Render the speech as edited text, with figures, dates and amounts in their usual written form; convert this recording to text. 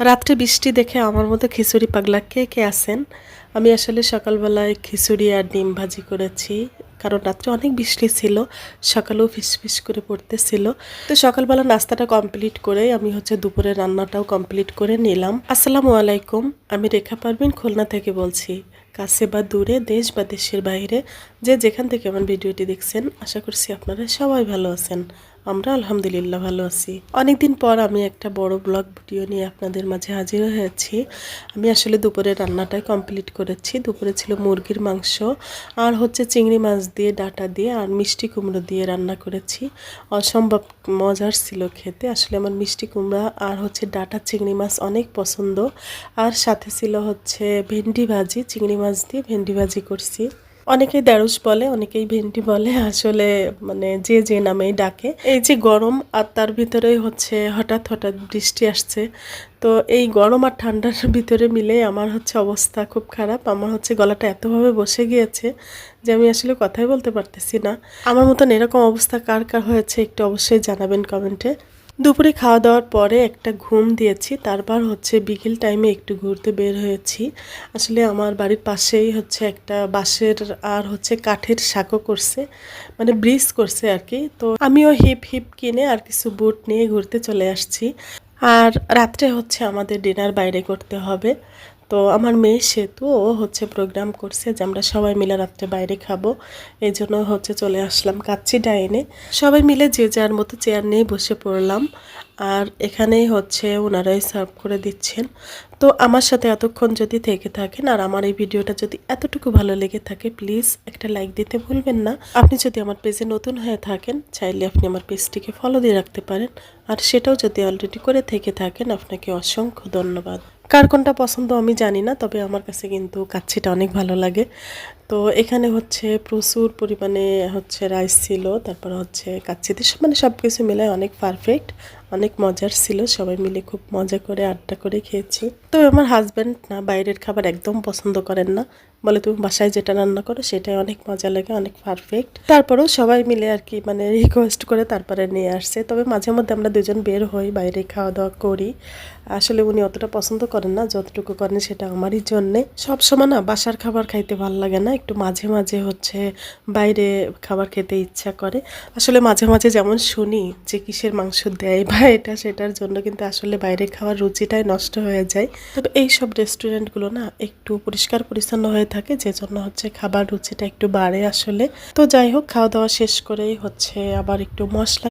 রাত্রে বৃষ্টি দেখে আমার মতো খিচুড়ি পাগলা কে কে আছেন? আমি আসলে সকালবেলায় খিচুড়ি আর ডিম ভাজি করেছি, কারণ রাত্রে অনেক বৃষ্টি ছিল, সকালেও ফিসফিস করে পড়তেছিল। তো সকালবেলা নাস্তাটা কমপ্লিট করে আমি দুপুরে রান্নাটাও কমপ্লিট করে নিলাম। আসসালামু আলাইকুম, আমি রেখা পারভিন খুলনা থেকে বলছি। কাছে বা দূরে, দেশ বা দেশের বাইরে, যে যেখান থেকে আমার ভিডিওটি দেখছেন, আশা করছি আপনারা সবাই ভালো আছেন। আমরা আলহামদুলিল্লাহ ভালো আছি। অনেকদিন পর আমি একটা বড় ব্লগ ভিডিও নিয়ে আপনাদের মাঝে হাজির হয়েছি। আমি আসলে দুপুরে রান্নাটাই কমপ্লিট করেছি। দুপুরে ছিল মুরগির মাংস আর চিংড়ি মাছ দিয়ে, ডাঁটা দিয়ে আর মিষ্টি কুমড়ো দিয়ে রান্না করেছি। অসম্ভব মজার ছিল খেতে। আসলে আমার মিষ্টি কুমড়া আর ডাঁটা চিংড়ি মাছ অনেক পছন্দ। আর সাথে ছিল ভেন্ডি ভাজি, চিংড়ি মাছ দিয়ে ভেন্ডি ভাজি করছি। অনেকেই ঢেঁড়স বলে, অনেকেই ভেন্ডি বলে, আসলে যে যে নামেই ডাকে। এই যে গরম আর তার ভিতরেই হঠাৎ হঠাৎ বৃষ্টি আসছে, তো এই গরম আর ঠান্ডার ভিতরে মিলে আমার অবস্থা খুব খারাপ। আমার গলাটা এতভাবে বসে গিয়েছে যে আমি আসলে কথাই বলতে পারতেছি না। আমার মতন এরকম অবস্থা কার কার হয়েছে একটু অবশ্যই জানাবেন কমেন্টে। দুপুরে খাওয়া দাওয়ার পরে একটা ঘুম দিয়েছি, তারপর বিকেল টাইমে একটু ঘুরতে বের হয়েছি। আসলে আমার বাড়ির পাশেই একটা বাঁশের আর কাঠের সাঁকো করছে, ব্রিজ করছে আর কি। তো আমিও হিপ হিপ কিনে আর কিছু বুট নিয়ে ঘুরতে চলে আসছি। আর রাত্রে আমাদের ডিনার বাইরে করতে হবে। তো আমার মেয়ে সেতু ও প্রোগ্রাম করছে যে আমরা সবাই মিলে রাত্রে বাইরে খাবো। এই জন্য চলে আসলাম কাচ্চি ডাইনে। সবাই মিলে যে যার মতো চেয়ার নিয়ে বসে পড়লাম। আর এখানেই ওনারাই সার্ভ করে দিচ্ছেন। তো আমার সাথে এতক্ষণ যদি থেকে থাকেন আর আমার এই ভিডিওটা যদি এতটুকু ভালো লেগে থাকে, প্লিজ একটা লাইক দিতে ভুলবেন না। আপনি যদি আমার পেজে নতুন হয়ে থাকেন, চাইলে আপনি আমার পেজটিকে ফলো দিয়ে রাখতে পারেন। আর সেটাও যদি অলরেডি করে থেকে থাকেন, আপনাকে অসংখ্য ধন্যবাদ। কার কোনটা পছন্দ আমি জানি না, তবে আমার কাছে কিন্তু কাচ্চিটা অনেক ভালো লাগে। তো এখানে প্রচুর পরিমাণে রাইস ছিল, তারপর কাচ্চিতে সব কিছু মিলে অনেক পারফেক্ট, অনেক মজার ছিল। সবাই মিলে খুব মজা করে আড্ডা করে খেয়েছি। তবে আমার হাজব্যান্ড না বাইরের খাবার একদম পছন্দ করেন না, বলে তুমি বাসায় যেটা রান্না করো সেটাই অনেক মজা লাগে, অনেক পারফেক্ট। তারপরেও সবাই মিলে আর কি রিকোয়েস্ট করে তারপরে নিয়ে আসছে। তবে মাঝে মধ্যে আমরা দুজন বের হই, বাইরে খাওয়া দাওয়া করি। আসলে উনি অতটা পছন্দ করেন না, যতটুকু করেন সেটা আমারই জন্যে। সব সময় না বাসার খাবার খাইতে ভালো লাগে না, একটু মাঝে মাঝে বাইরে খাবার খেতে ইচ্ছা করে। আসলে মাঝে মাঝে যেমন শুনি যে কিসের মাংস দেয় বা এটা সেটার জন্য কিন্তু আসলে বাইরে খাওয়ার রুচিটাই নষ্ট হয়ে যায়। তবে এইসব রেস্টুরেন্টগুলো না একটু পরিষ্কার পরিচ্ছন্ন হয়ে থাকে, যে জন্য খাবার রুচিটা একটু বাড়ে আসলে। তো যাই হোক, খাওয়া দাওয়া শেষ করেই আবার একটু মশলা